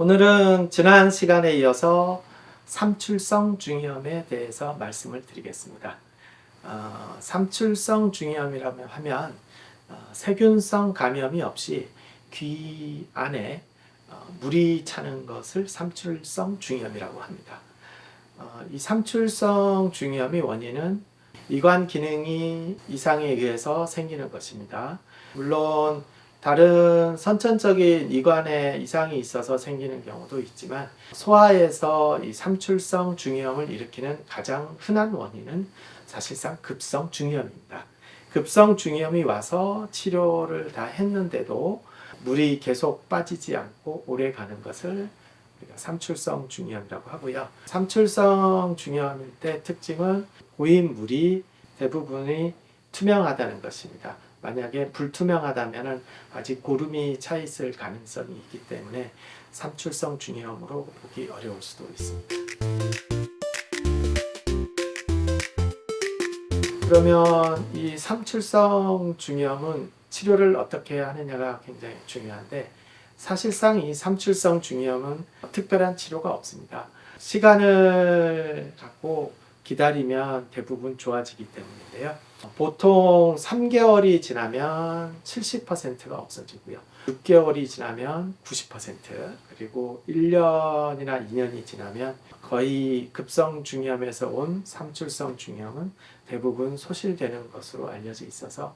오늘은 지난 시간에 이어서 삼출성 중이염에 대해서 말씀을 드리겠습니다. 삼출성 중이염이라고 하면 세균성 감염이 없이 귀 안에 물이 차는 것을 삼출성 중이염이라고 합니다. 이 삼출성 중이염의 원인은 이관 기능이 이상에 의해서 생기는 것입니다. 물론 다른 선천적인 이관에 이상이 있어서 생기는 경우도 있지만 소아에서 이 삼출성 중이염을 일으키는 가장 흔한 원인은 사실상 급성 중이염입니다. 급성 중이염이 와서 치료를 다 했는데도 물이 계속 빠지지 않고 오래 가는 것을 우리가 삼출성 중이염이라고 하고요. 삼출성 중이염일 때 특징은 고인 물이 대부분이 투명하다는 것입니다. 만약에 불투명하다면 아직 고름이 차 있을 가능성이 있기 때문에 삼출성 중이염으로 보기 어려울 수도 있습니다. 그러면 이 삼출성 중이염은 치료를 어떻게 하느냐가 굉장히 중요한데, 사실상 이 삼출성 중이염은 특별한 치료가 없습니다. 시간을 갖고 기다리면 대부분 좋아지기 때문인데요. 보통 3개월이 지나면 70%가 없어지고요. 6개월이 지나면 90%, 그리고 1년이나 2년이 지나면 거의 급성 중이염에서 온 삼출성 중이염은 대부분 소실되는 것으로 알려져 있어서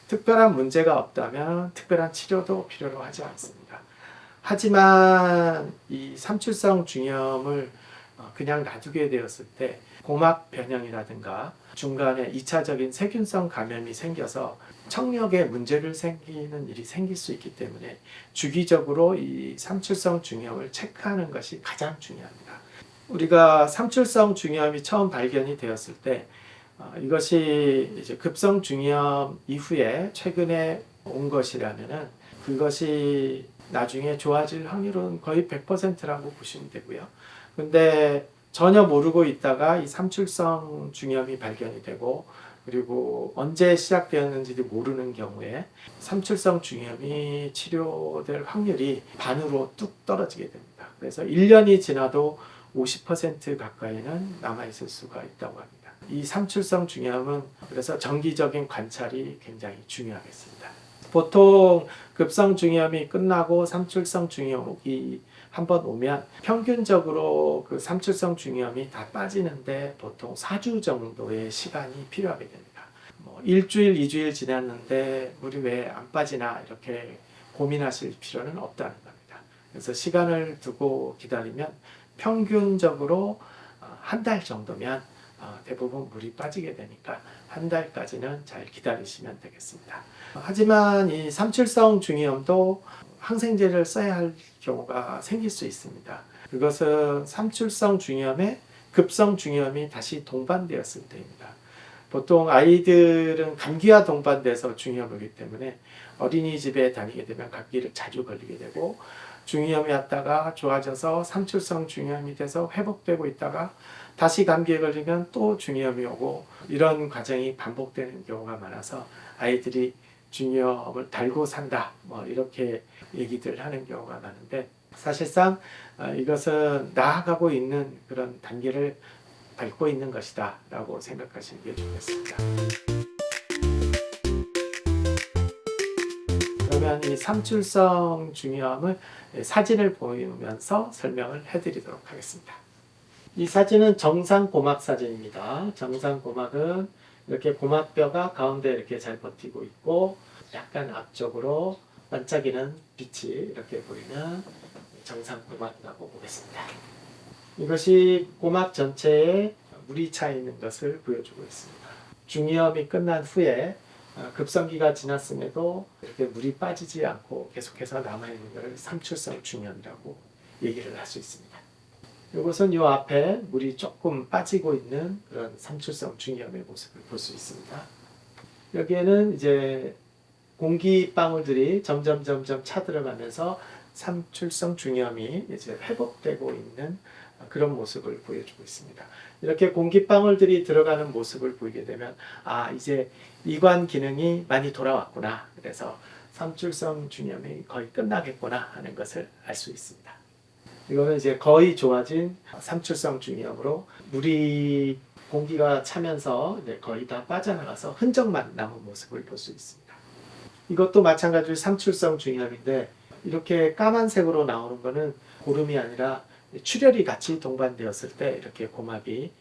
특별한 문제가 없다면 특별한 치료도 필요로 하지 않습니다. 하지만 이 삼출성 중이염을 그냥 놔두게 되었을 때 고막 변형이라든가 중간에 2차적인 세균성 감염이 생겨서 청력에 문제를 생기는 일이 생길 수 있기 때문에 주기적으로 이 삼출성 중이염을 체크하는 것이 가장 중요합니다. 우리가 삼출성 중이염이 처음 발견이 되었을 때 이것이 이제 급성 중이염 이후에 최근에 온 것이라면은 그것이 나중에 좋아질 확률은 거의 100%라고 보시면 되고요. 근데 전혀 모르고 있다가 이 삼출성 중이염이 발견이 되고, 그리고 언제 시작되었는지도 모르는 경우에 삼출성 중이염이 치료될 확률이 반으로 뚝 떨어지게 됩니다. 그래서 1년이 지나도 50% 가까이는 남아있을 수가 있다고 합니다. 이 삼출성 중이염은 그래서 정기적인 관찰이 굉장히 중요하겠습니다. 보통 급성 중이염이 끝나고 삼출성 중이염이 한번 오면 평균적으로 그 삼출성 중이염이 다 빠지는데 보통 4주 정도의 시간이 필요하게 됩니다. 일주일, 2주일 지났는데 물이 왜 안 빠지나 이렇게 고민하실 필요는 없다는 겁니다. 그래서 시간을 두고 기다리면 평균적으로 한 달 정도면 대부분 물이 빠지게 되니까 한 달까지는 잘 기다리시면 되겠습니다. 하지만 이 삼출성 중이염도 항생제를 써야 할 경우가 생길 수 있습니다. 그것은 삼출성 중이염에 급성 중이염이 다시 동반되었을 때입니다. 보통 아이들은 감기와 동반돼서 중이염을 오기 때문에 어린이집에 다니게 되면 감기를 자주 걸리게 되고, 중이염이 왔다가 좋아져서 삼출성 중이염이 돼서 회복되고 있다가 다시 감기에 걸리면 또 중이염이 오고, 이런 과정이 반복되는 경우가 많아서 아이들이 중이염을 달고 산다 이렇게 얘기들 하는 경우가 많은데, 사실상 이것은 나아가고 있는 그런 단계를 밟고 있는 것이다 라고 생각하시는 게 좋겠습니다. 그러면 이 삼출성 중이염을 사진을 보이면서 설명을 해드리도록 하겠습니다. 이 사진은 정상 고막 사진입니다. 정상 고막은 이렇게 고막뼈가 가운데 이렇게 잘 버티고 있고, 약간 앞쪽으로 반짝이는 빛이 이렇게 보이는 정상 고막이라고 보겠습니다. 이것이 고막 전체에 물이 차 있는 것을 보여주고 있습니다. 중이염이 끝난 후에 급성기가 지났음에도 이렇게 물이 빠지지 않고 계속해서 남아있는 것을 삼출성 중이염이라고 얘기를 할 수 있습니다. 이것은 이 앞에 물이 조금 빠지고 있는 그런 삼출성 중이염의 모습을 볼 수 있습니다. 여기에는 이제 공기방울들이 점점 차들어가면서 삼출성 중이염이 이제 회복되고 있는 그런 모습을 보여주고 있습니다. 이렇게 공기방울들이 들어가는 모습을 보이게 되면 이제 이관 기능이 많이 돌아왔구나, 그래서 삼출성 중이염이 거의 끝나겠구나 하는 것을 알 수 있습니다. 이거는 이제 거의 좋아진 삼출성 중이염으로 물이 공기가 차면서 이제 거의 다 빠져나가서 흔적만 남은 모습을 볼 수 있습니다. 이것도 마찬가지로 삼출성 중이염인데 이렇게 까만색으로 나오는 거는 고름이 아니라 출혈이 같이 동반되었을 때 이렇게 고막이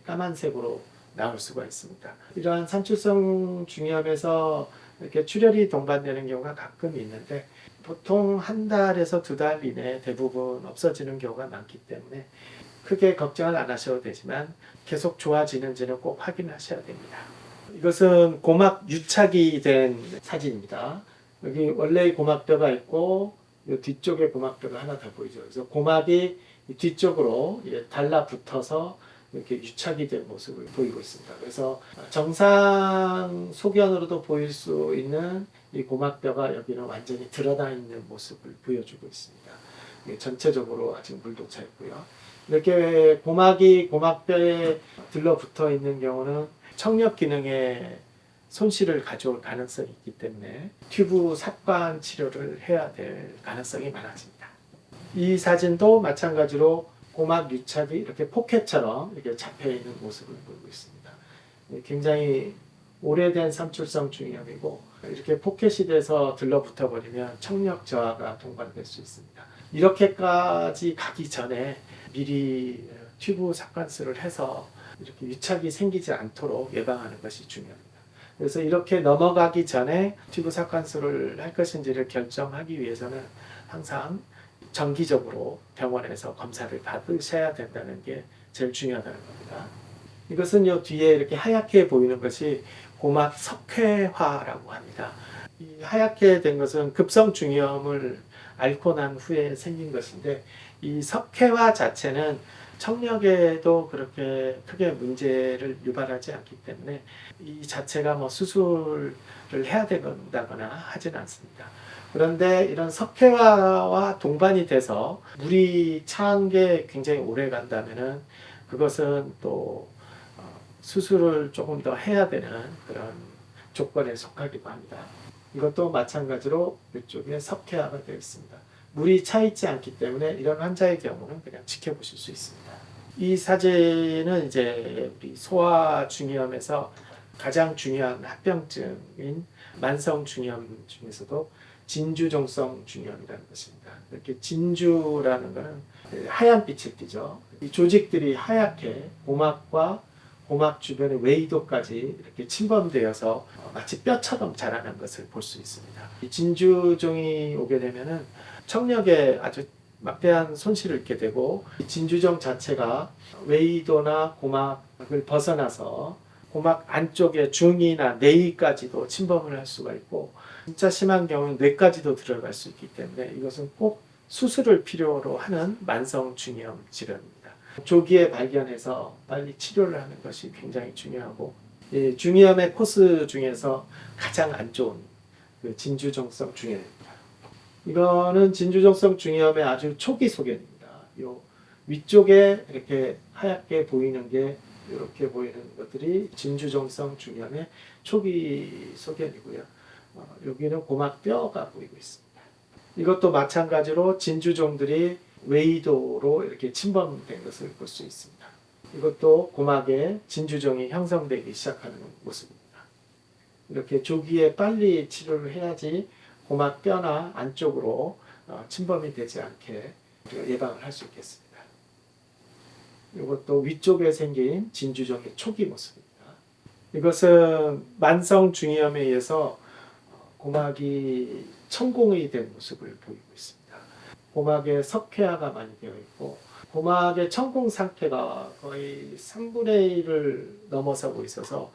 까만색으로 나올 수가 있습니다. 이러한 삼출성 중이염에서 이렇게 출혈이 동반되는 경우가 가끔 있는데 보통 한 달에서 두 달 이내에 대부분 없어지는 경우가 많기 때문에 크게 걱정을 안 하셔도 되지만 계속 좋아지는지는 꼭 확인하셔야 됩니다. 이것은 고막 유착이 된 사진입니다. 여기 원래 고막뼈가 있고 이 뒤쪽에 고막뼈가 하나 더 보이죠. 그래서 고막이 뒤쪽으로 달라붙어서 이렇게 유착이 된 모습을 보이고 있습니다. 그래서 정상 소견으로도 보일 수 있는 이 고막뼈가 여기는 완전히 드러나 있는 모습을 보여주고 있습니다. 전체적으로 아직 물도 차 있고요. 이렇게 고막이 고막뼈에 들러붙어 있는 경우는 청력 기능에 손실을 가져올 가능성이 있기 때문에 튜브 삭관 치료를 해야 될 가능성이 많아집니다. 이 사진도 마찬가지로 고막 유착이 이렇게 포켓처럼 이렇게 잡혀 있는 모습을 보이고 있습니다. 굉장히 오래된 삼출성 중이염이고 이렇게 포켓이 돼서 들러붙어 버리면 청력 저하가 동반될 수 있습니다. 이렇게까지 가기 전에 미리 튜브 삭관술을 해서 이렇게 유착이 생기지 않도록 예방하는 것이 중요합니다. 그래서 이렇게 넘어가기 전에 튜브 삭관술을 할 것인지를 결정하기 위해서는 항상 정기적으로 병원에서 검사를 받으셔야 된다는 게 제일 중요하다는 겁니다. 이것은 요 뒤에 이렇게 하얗게 보이는 것이 고막 석회화라고 합니다. 이 하얗게 된 것은 급성 중이염을 앓고 난 후에 생긴 것인데 이 석회화 자체는 청력에도 그렇게 크게 문제를 유발하지 않기 때문에 이 자체가 뭐 수술을 해야 된다거나 하지는 않습니다. 그런데 이런 석회화와 동반이 돼서 물이 차은 게 굉장히 오래 간다면은 그것은 또 수술을 조금 더 해야 되는 그런 조건에 속하기도 합니다. 이것도 마찬가지로 이쪽에 석회화가 되어 있습니다. 물이 차 있지 않기 때문에 이런 환자의 경우는 그냥 지켜보실 수 있습니다. 이 사진은 이제 우리 소아 중이염에서 가장 중요한 합병증인 만성 중이염 중에서도 진주종성 중이염이라는 것입니다. 이렇게 진주라는 것은 하얀 빛을 띠죠. 이 조직들이 하얗게 고막과 고막 주변의 외이도까지 이렇게 침범되어서 마치 뼈처럼 자라는 것을 볼 수 있습니다. 이 진주종이 오게 되면은 청력에 아주 막대한 손실을 입게 되고 진주종 자체가 외이도나 고막을 벗어나서 고막 안쪽에 중이나 내위까지도 침범을 할 수가 있고 진짜 심한 경우는 뇌까지도 들어갈 수 있기 때문에 이것은 꼭 수술을 필요로 하는 만성 중이염 질환입니다. 조기에 발견해서 빨리 치료를 하는 것이 굉장히 중요하고 이 중이염의 코스 중에서 가장 안 좋은 그 진주종성 중이염입니다. 이거는 진주종성 중이염의 아주 초기 소견입니다. 요 위쪽에 이렇게 하얗게 보이는 게 이렇게 보이는 것들이 진주종성 중이염의 초기 소견이고요. 여기는 고막뼈가 보이고 있습니다. 이것도 마찬가지로 진주종들이 외이도로 이렇게 침범된 것을 볼 수 있습니다. 이것도 고막에 진주종이 형성되기 시작하는 모습입니다. 이렇게 조기에 빨리 치료를 해야지 고막뼈나 안쪽으로 침범이 되지 않게 예방을 할 수 있겠습니다. 이것도 위쪽에 생긴 진주종의 초기 모습입니다. 이것은 만성 중이염에 의해서 고막이 천공이 된 모습을 보이고 있습니다. 고막에 석회화가 많이 되어 있고 고막의 천공 상태가 거의 3분의 1을 넘어서고 있어서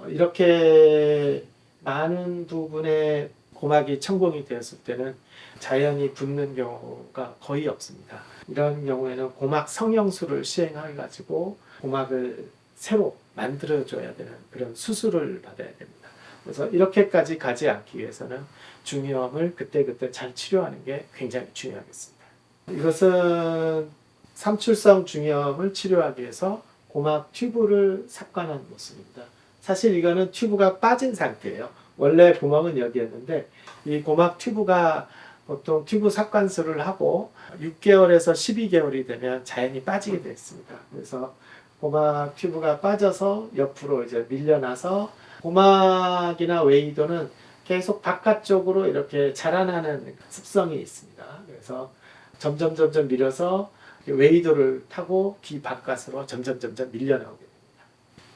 이렇게 많은 부분의 고막이 천공이 되었을 때는 자연히 붓는 경우가 거의 없습니다. 이런 경우에는 고막 성형술을 시행해 가지고 고막을 새로 만들어줘야 되는 그런 수술을 받아야 됩니다. 그래서 이렇게까지 가지 않기 위해서는 중이염을 그때그때 잘 치료하는 게 굉장히 중요하겠습니다. 이것은 삼출성 중이염을 치료하기 위해서 고막 튜브를 삭관한 모습입니다. 사실 이거는 튜브가 빠진 상태예요. 원래 구멍은 여기였는데 이 고막 튜브가 보통 튜브 삽관술을 하고 6개월에서 12개월이 되면 자연히 빠지게 되어 있습니다. 그래서 고막 튜브가 빠져서 옆으로 이제 밀려나서 고막이나 웨이도는 계속 바깥쪽으로 이렇게 자라나는 습성이 있습니다. 그래서 점점 밀어서 웨이도를 타고 귀 바깥으로 점점 밀려나오게 됩니다.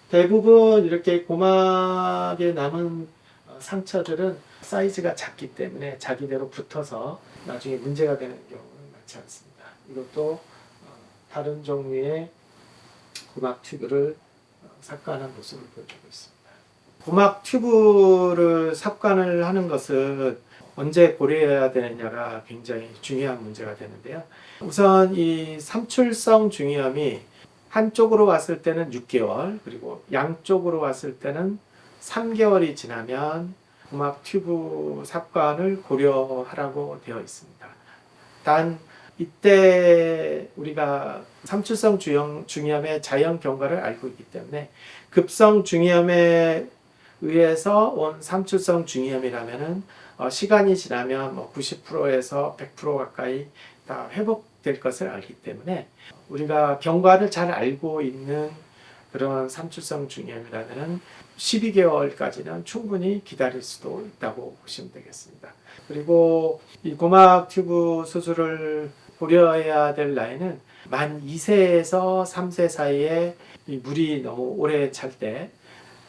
대부분 이렇게 고막에 남은 상처들은 사이즈가 작기 때문에 자기대로 붙어서 나중에 문제가 되는 경우는 많지 않습니다. 이것도 다른 종류의 고막 튜브를 삽관한 모습을 보여주고 있습니다. 고막 튜브를 삽관을 하는 것은 언제 고려해야 되느냐가 굉장히 중요한 문제가 되는데요. 우선 이 삼출성 중이염이 한쪽으로 왔을 때는 6개월, 그리고 양쪽으로 왔을 때는 3개월이 지나면 고막 튜브 삽관을 고려하라고 되어 있습니다. 단 이때 우리가 삼출성 중이염의 자연 경과를 알고 있기 때문에 급성 중이염에 의해서 온 삼출성 중이염이라면은 시간이 지나면 90%에서 100% 가까이 다 회복될 것을 알기 때문에 우리가 경과를 잘 알고 있는 그런 삼출성 중이염이라면은 12개월까지는 충분히 기다릴 수도 있다고 보시면 되겠습니다. 그리고 이 고막 튜브 수술을 고려해야 될 나이는 만 2세에서 3세 사이에 이 물이 너무 오래 찰 때,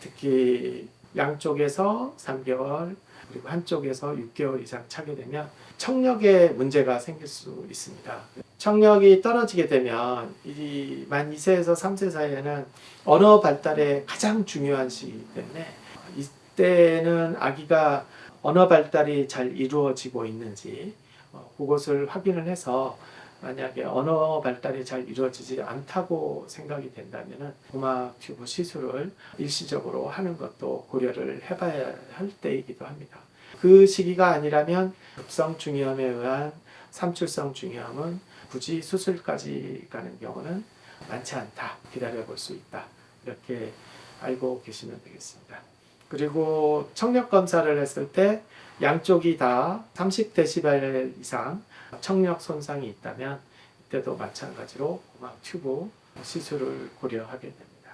특히 양쪽에서 3개월 그리고 한쪽에서 6개월 이상 차게 되면 청력에 문제가 생길 수 있습니다. 청력이 떨어지게 되면 이 만 2세에서 3세 사이에는 언어 발달에 가장 중요한 시기이기 때문에 이때는 아기가 언어 발달이 잘 이루어지고 있는지 그것을 확인을 해서 만약에 언어 발달이 잘 이루어지지 않다고 생각이 된다면 고막 튜브 시술을 일시적으로 하는 것도 고려를 해봐야 할 때이기도 합니다. 그 시기가 아니라면 급성 중이염에 의한 삼출성 중이염은 굳이 수술까지 가는 경우는 많지 않다. 기다려 볼 수 있다. 이렇게 알고 계시면 되겠습니다. 그리고 청력 검사를 했을 때 양쪽이 다 30dB 이상 청력 손상이 있다면 이때도 마찬가지로 고막 튜브 시술을 고려하게 됩니다.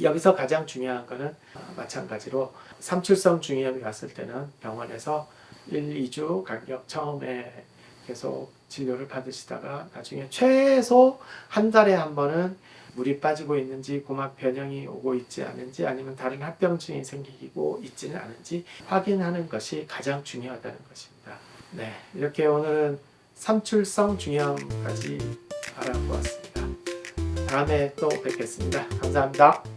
여기서 가장 중요한 것은 마찬가지로 삼출성 중이염이 왔을 때는 병원에서 1, 2주 간격 처음에 계속 진료를 받으시다가 나중에 최소 한 달에 한 번은 물이 빠지고 있는지 고막 변형이 오고 있지 않은지 아니면 다른 합병증이 생기고 있지는 않은지 확인하는 것이 가장 중요하다는 것입니다. 네, 이렇게 오늘은 삼출성 중이염까지 알아보았습니다. 다음에 또 뵙겠습니다. 감사합니다.